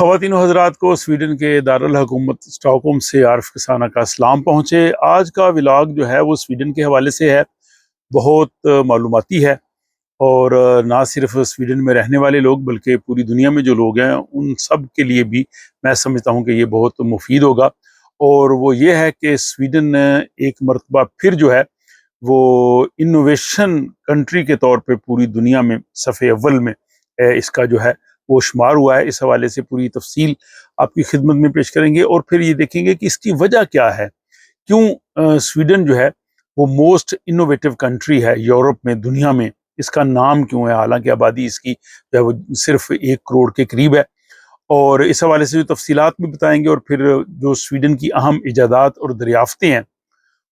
خواتین و حضرات کو سویڈن کے دارالحکومت اسٹاک ہوم سے عارف کسانہ کا سلام پہنچے۔ آج کا ولاگ جو ہے وہ سویڈن کے حوالے سے ہے، بہت معلوماتی ہے، اور نہ صرف سویڈن میں رہنے والے لوگ بلکہ پوری دنیا میں جو لوگ ہیں ان سب کے لیے بھی میں سمجھتا ہوں کہ یہ بہت مفید ہوگا۔ اور وہ یہ ہے کہ سویڈن ایک مرتبہ پھر جو ہے وہ انوویشن کنٹری کے طور پہ پوری دنیا میں صفحے اول میں اس کا جو ہے وہ شمار ہوا ہے۔ اس حوالے سے پوری تفصیل آپ کی خدمت میں پیش کریں گے، اور پھر یہ دیکھیں گے کہ اس کی وجہ کیا ہے، کیوں سویڈن جو ہے وہ موسٹ انوویٹو کنٹری ہے یورپ میں، دنیا میں۔ اس کا نام کیوں ہے، حالانکہ آبادی اس کی جو ہے وہ صرف 1 کروڑ کے قریب ہے، اور اس حوالے سے جو تفصیلات بھی بتائیں گے، اور پھر جو سویڈن کی اہم ایجادات اور دریافتیں ہیں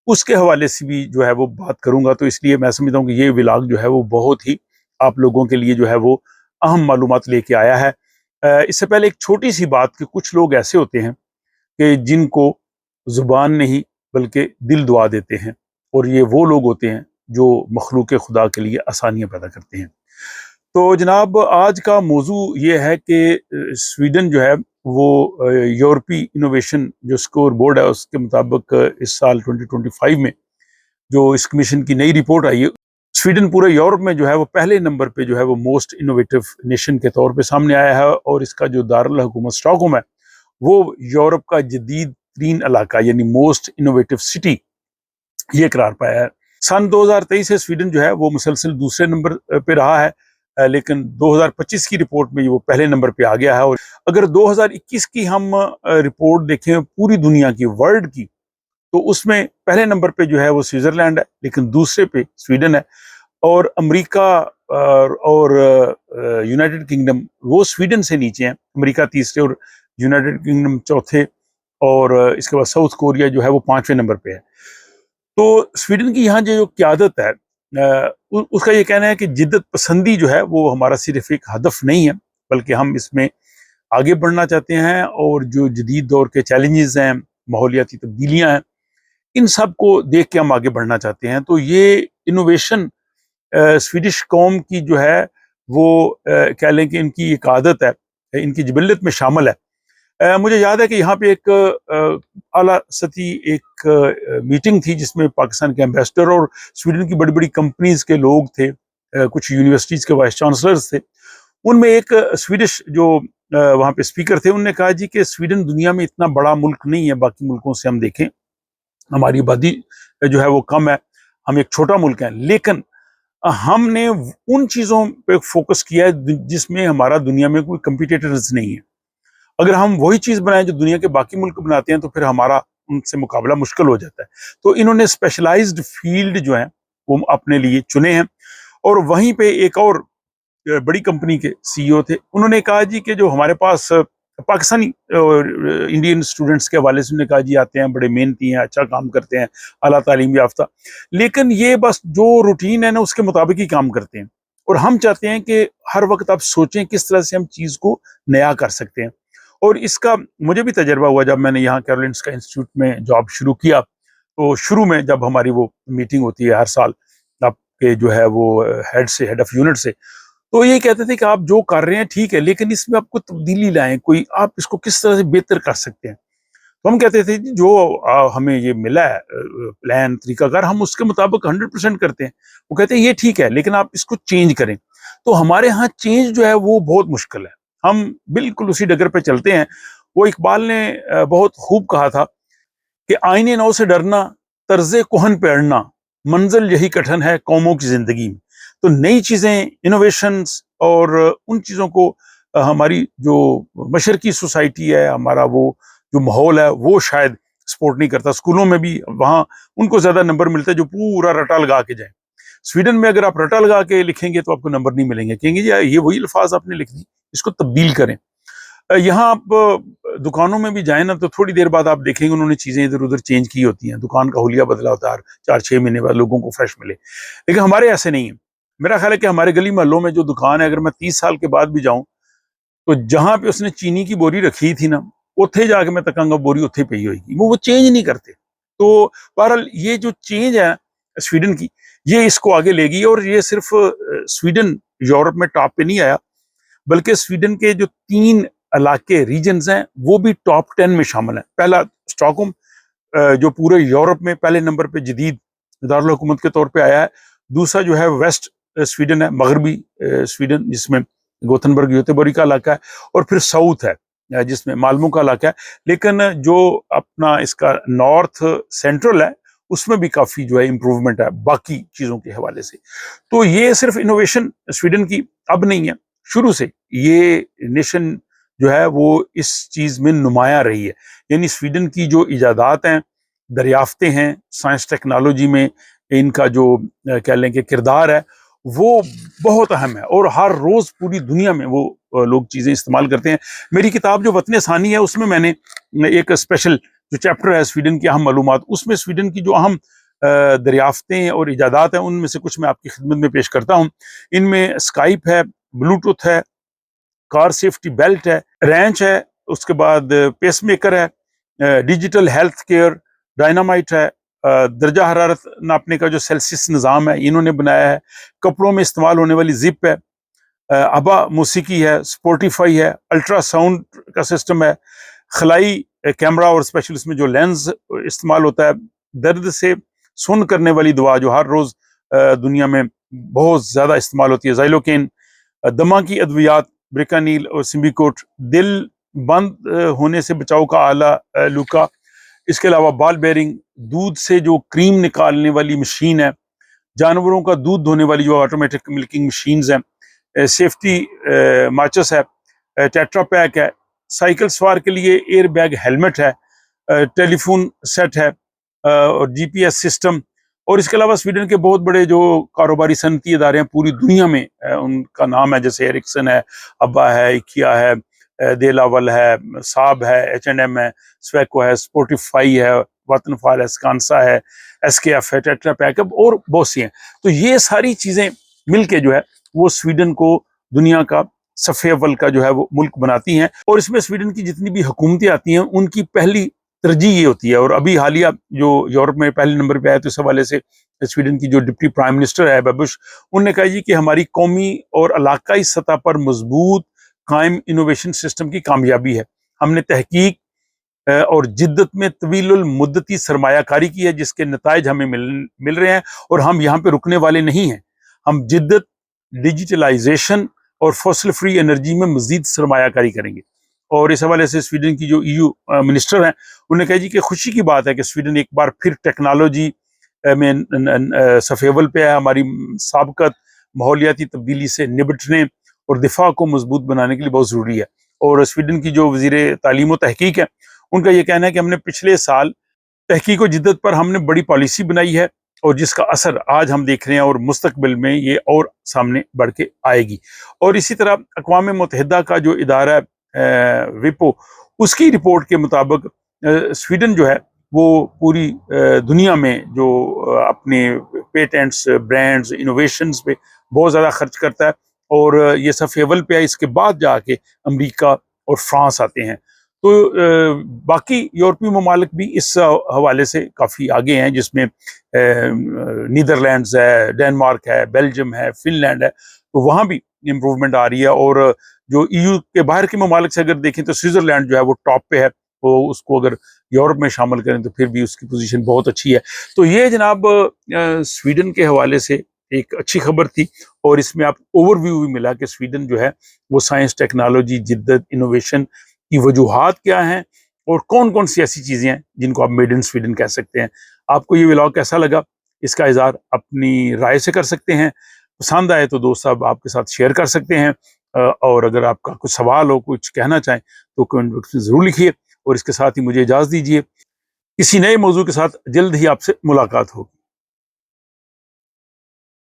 اس کے حوالے سے بھی جو ہے وہ بات کروں گا۔ تو اس لیے میں سمجھتا ہوں کہ یہ ولاگ جو ہے وہ بہت ہی آپ لوگوں کے لیے جو ہے وہ اہم معلومات لے کے آیا ہے۔ اس سے پہلے ایک چھوٹی سی بات کہ کچھ لوگ ایسے ہوتے ہیں کہ جن کو زبان نہیں بلکہ دل دعا دیتے ہیں، اور یہ وہ لوگ ہوتے ہیں جو مخلوق خدا کے لیے آسانیاں پیدا کرتے ہیں۔ تو جناب، آج کا موضوع یہ ہے کہ سویڈن جو ہے وہ یورپی انوویشن جو اسکور بورڈ ہے اس کے مطابق اس سال 2025 میں جو اس کمیشن کی نئی رپورٹ آئی ہے، سویڈن پورے یورپ میں جو ہے وہ پہلے نمبر پہ جو ہے وہ موسٹ انوویٹو نیشن کے طور پہ سامنے آیا ہے، اور اس کا جو دارالحکومت اسٹاک ہوم ہے وہ یورپ کا جدید ترین علاقہ یعنی موسٹ انوویٹو سٹی یہ قرار پایا ہے۔ سن 2023 سے سویڈن جو ہے وہ مسلسل دوسرے نمبر پہ رہا ہے، لیکن 2025 کی رپورٹ میں وہ پہلے نمبر پہ آ گیا ہے۔ اور اگر 2021 کی ہم رپورٹ دیکھیں پوری دنیا کی، ورلڈ کی، تو اس میں پہلے نمبر پہ جو ہے وہ سوئٹزرلینڈ ہے، لیکن دوسرے پہ سویڈن ہے، اور امریکہ اور یونائٹڈ کنگڈم وہ سویڈن سے نیچے ہیں، امریکہ تیسرے اور یونائٹڈ کنگڈم چوتھے، اور اس کے بعد ساؤتھ کوریا جو ہے وہ 5ویں نمبر پہ ہے۔ تو سویڈن کی یہاں جو قیادت ہے اس کا یہ کہنا ہے کہ جدت پسندی جو ہے وہ ہمارا صرف ایک ہدف نہیں ہے، بلکہ ہم اس میں آگے بڑھنا چاہتے ہیں، اور جو جدید دور کے چیلنجز ہیں، ماحولیاتی تبدیلیاں ہیں، ان سب کو دیکھ کے ہم آگے بڑھنا چاہتے ہیں۔ تو یہ انوویشن سویڈش قوم کی جو ہے وہ کہہ لیں کہ ان کی ایک عادت ہے، ان کی جبلت میں شامل ہے۔ مجھے یاد ہے کہ یہاں پہ ایک اعلیٰ سطحی ایک میٹنگ تھی جس میں پاکستان کے ایمبیسڈر اور سویڈن کی بڑی بڑی کمپنیز کے لوگ تھے، کچھ یونیورسٹیز کے وائس چانسلرز تھے۔ ان میں ایک سویڈش جو وہاں پہ اسپیکر تھے، انہوں نے کہا جی کہ سویڈن دنیا میں اتنا بڑا ملک نہیں ہے، باقی ملکوں سے ہم دیکھیں ہماری آبادی جو ہے وہ کم ہے، ہم ایک چھوٹا ملک ہے، لیکن ہم نے ان چیزوں پہ فوکس کیا ہے جس میں ہمارا دنیا میں کوئی کمپیٹیٹرز نہیں ہے۔ اگر ہم وہی چیز بنائیں جو دنیا کے باقی ملک بناتے ہیں تو پھر ہمارا ان سے مقابلہ مشکل ہو جاتا ہے۔ تو انہوں نے اسپیشلائزڈ فیلڈ جو ہیں وہ اپنے لیے چنے ہیں، اور وہیں پہ ایک اور بڑی کمپنی کے سی او تھے، انہوں نے کہا جی کہ جو ہمارے پاس پاکستانی اور انڈین اسٹوڈنٹس کے حوالے سے انہوں نے کہا جی آتے ہیں، بڑے محنتی ہیں، اچھا کام کرتے ہیں، اعلیٰ تعلیم یافتہ، لیکن یہ بس جو روٹین ہے نا اس کے مطابق ہی کام کرتے ہیں، اور ہم چاہتے ہیں کہ ہر وقت آپ سوچیں کس طرح سے ہم چیز کو نیا کر سکتے ہیں۔ اور اس کا مجھے بھی تجربہ ہوا جب میں نے یہاں کیرولنسکا انسٹیٹیوٹ میں جاب شروع کیا، تو شروع میں جب ہماری وہ میٹنگ ہوتی ہے ہر سال آپ کے جو ہے وہ ہیڈ آف یونٹ سے، تو یہ کہتے تھے کہ آپ جو کر رہے ہیں ٹھیک ہے، لیکن اس میں آپ کو تبدیلی لائیں، کوئی آپ اس کو کس طرح سے بہتر کر سکتے ہیں۔ تو ہم کہتے تھے جو ہمیں یہ ملا ہے پلان، طریقہ کار، ہم اس کے مطابق 100% کرتے ہیں۔ وہ کہتے ہیں یہ ٹھیک ہے لیکن آپ اس کو چینج کریں۔ تو ہمارے ہاں چینج جو ہے وہ بہت مشکل ہے، ہم بالکل اسی ڈگر پہ چلتے ہیں۔ وہ اقبال نے بہت خوب کہا تھا کہ آئینے نو سے ڈرنا، طرز کہن پہ اڑنا، منزل یہی کٹھن ہے قوموں کی زندگی میں۔ تو نئی چیزیں، انوویشنز، اور ان چیزوں کو ہماری جو مشرقی سوسائٹی ہے، ہمارا وہ جو ماحول ہے وہ شاید سپورٹ نہیں کرتا۔ اسکولوں میں بھی وہاں ان کو زیادہ نمبر ملتے ہیں جو پورا رٹا لگا کے جائیں۔ سویڈن میں اگر آپ رٹا لگا کے لکھیں گے تو آپ کو نمبر نہیں ملیں گے، کہیں گے جی یہ وہی الفاظ آپ نے لکھ دی، اس کو تبدیل کریں۔ یہاں آپ دکانوں میں بھی جائیں نا تو تھوڑی دیر بعد آپ دیکھیں گے انہوں نے چیزیں ادھر ادھر چینج کی ہوتی ہیں، دکان کا حلیہ بدلا ہوتا ہے، 4-6 مہینے بعد لوگوں کو فریش ملے، لیکن ہمارے ایسے نہیں ہے۔ میرا خیال ہے کہ ہمارے گلی محلوں میں جو دکان ہے، اگر میں 30 سال کے بعد بھی جاؤں تو جہاں پہ اس نے چینی کی بوری رکھی تھی نا، اتھے جا کے میں تکاں گا بوری اتھے پئی ہوئے گی، وہ چینج نہیں کرتے۔ تو بہرحال یہ جو چینج ہے سویڈن کی، یہ اس کو آگے لے گی، اور یہ صرف سویڈن یورپ میں ٹاپ پہ نہیں آیا، بلکہ سویڈن کے جو 3 علاقے ریجنز ہیں وہ بھی ٹاپ 10 میں شامل ہیں. پہلا اسٹاک ہوم جو پورے یورپ میں پہلے نمبر پہ جدید دارالحکومت کے طور پہ آیا ہے. دوسرا جو ہے ویسٹ سویڈن ہے, مغربی سویڈن, جس میں گوتھنبرگ گیوتیبوری کا علاقہ ہے, اور پھر ساؤتھ ہے جس میں مالمو کا علاقہ ہے. لیکن جو اپنا اس کا نارتھ سینٹرل ہے اس میں بھی کافی جو ہے امپروومنٹ ہے باقی چیزوں کے حوالے سے. تو یہ صرف انوویشن سویڈن کی اب نہیں ہے, شروع سے یہ نیشن جو ہے وہ اس چیز میں نمایاں رہی ہے. یعنی سویڈن کی جو ایجادات ہیں, دریافتیں ہیں سائنس ٹیکنالوجی میں, ان کا جو کہہ لیں کہ کردار ہے وہ بہت اہم ہے, اور ہر روز پوری دنیا میں وہ لوگ چیزیں استعمال کرتے ہیں. میری کتاب جو وطن ثانی ہے اس میں میں نے ایک اسپیشل جو چیپٹر ہے سویڈن کی اہم معلومات, اس میں سویڈن کی جو اہم دریافتیں اور ایجادات ہیں ان میں سے کچھ میں آپ کی خدمت میں پیش کرتا ہوں. ان میں اسکائپ ہے, بلوٹوتھ ہے, کار سیفٹی بیلٹ ہے, رینچ ہے, اس کے بعد پیس میکر ہے, ڈیجیٹل ہیلتھ کیئر, ڈائنامائٹ ہے, درجہ حرارت ناپنے کا جو سیلسیس نظام ہے انہوں نے بنایا ہے, کپڑوں میں استعمال ہونے والی زپ ہے, ابا موسیقی ہے, سپوٹیفائی ہے, الٹرا ساؤنڈ کا سسٹم ہے, خلائی کیمرہ اور اسپیشل اس میں جو لینز استعمال ہوتا ہے, درد سے سن کرنے والی دوا جو ہر روز دنیا میں بہت زیادہ استعمال ہوتی ہے, زائلوکین, دمہ کی ادویات, بریکانیل اور سمبیکوٹ, دل بند ہونے سے بچاؤ کا آلہ لوکا, اس کے علاوہ بال بیرنگ, دودھ سے جو کریم نکالنے والی مشین ہے, جانوروں کا دودھ دھونے والی جو آٹومیٹک ملکنگ مشینز ہیں, سیفٹی ماچس ہے, ٹیٹرا پیک ہے, سائیکل سوار کے لیے ایئر بیگ ہیلمٹ ہے, ٹیلی فون سیٹ ہے, اور جی پی ایس سسٹم. اور اس کے علاوہ سویڈن کے بہت بڑے جو کاروباری صنعتی ادارے ہیں پوری دنیا میں ان کا نام ہے, جیسے ایرکسن ہے, ابا ہے, اکیا ہے, دیلاول ہے, صاب ہے, H&M ہے, سویکو ہے, سپوٹیفائی ہے, وطن فال ہے, سکانسا ہے, SKF ہے, ٹیٹرا پیک اور بہت سی ہیں. تو یہ ساری چیزیں مل کے جو ہے وہ سویڈن کو دنیا کا صف اول کا جو ہے وہ ملک بناتی ہیں. اور اس میں سویڈن کی جتنی بھی حکومتیں آتی ہیں ان کی پہلی ترجیح یہ ہوتی ہے, اور ابھی حالیہ جو یورپ میں پہلے نمبر پہ آیا تو اس حوالے سے سویڈن کی جو ڈپٹی پرائم منسٹر ہے ببش, انہوں نے کہا جی کہ ہماری قومی اور علاقائی سطح پر مضبوط قائم انوویشن سسٹم کی کامیابی ہے. ہم نے تحقیق اور جدت میں طویل المدتی سرمایہ کاری کی ہے جس کے نتائج ہمیں مل رہے ہیں, اور ہم یہاں پہ رکنے والے نہیں ہیں. ہم جدت, ڈیجیٹلائزیشن اور فوسل فری انرجی میں مزید سرمایہ کاری کریں گے. اور اس حوالے سے سویڈن کی جو EU منسٹر ہیں انہوں نے کہا جی کہ خوشی کی بات ہے کہ سویڈن ایک بار پھر ٹیکنالوجی میں صف اول پہ ہے. ہماری سابقت ماحولیاتی تبدیلی سے نبٹنے اور دفاع کو مضبوط بنانے کے لیے بہت ضروری ہے. اور سویڈن کی جو وزیر تعلیم و تحقیق ہے ان کا یہ کہنا ہے کہ ہم نے پچھلے سال تحقیق و جدت پر ہم نے بڑی پالیسی بنائی ہے, اور جس کا اثر آج ہم دیکھ رہے ہیں اور مستقبل میں یہ اور سامنے بڑھ کے آئے گی. اور اسی طرح اقوام متحدہ کا جو ادارہ ہے وپو, اس کی رپورٹ کے مطابق سویڈن جو ہے وہ پوری دنیا میں جو اپنے پیٹنٹس, برانڈز, انوویشنز پہ بہت زیادہ خرچ کرتا ہے, اور یہ صف اول پہ ہے. اس کے بعد جا کے امریکہ اور فرانس آتے ہیں. تو باقی یورپی ممالک بھی اس حوالے سے کافی آگے ہیں, جس میں نیدرلینڈز ہے, ڈینمارک ہے, بیلجیم ہے, فن لینڈ ہے. تو وہاں بھی امپروومنٹ آ رہی ہے. اور جو EU کے باہر کے ممالک سے اگر دیکھیں تو سوئٹزرلینڈ جو ہے وہ ٹاپ پہ ہے, وہ اس کو اگر یورپ میں شامل کریں تو پھر بھی اس کی پوزیشن بہت اچھی ہے. تو یہ جناب سویڈن کے حوالے سے ایک اچھی خبر تھی, اور اس میں آپ اوور ویو بھی ملا کہ سویڈن جو ہے وہ سائنس, ٹیکنالوجی, جدت, انوویشن کی وجوہات کیا ہیں, اور کون کون سی ایسی چیزیں ہیں جن کو آپ میڈ ان سویڈن کہہ سکتے ہیں. آپ کو یہ ولاگ کیسا لگا, اس کا اظہار اپنی رائے سے کر سکتے ہیں. پسند آئے تو دوست صاحب آپ کے ساتھ شیئر کر سکتے ہیں, اور اگر آپ کا کچھ سوال ہو, کچھ کہنا چاہیں تو کمنٹ باکس میں ضرور لکھیے. اور اس کے ساتھ ہی مجھے اجازت دیجیے, کسی نئے موضوع کے ساتھ جلد ہی آپ سے ملاقات ہوگی.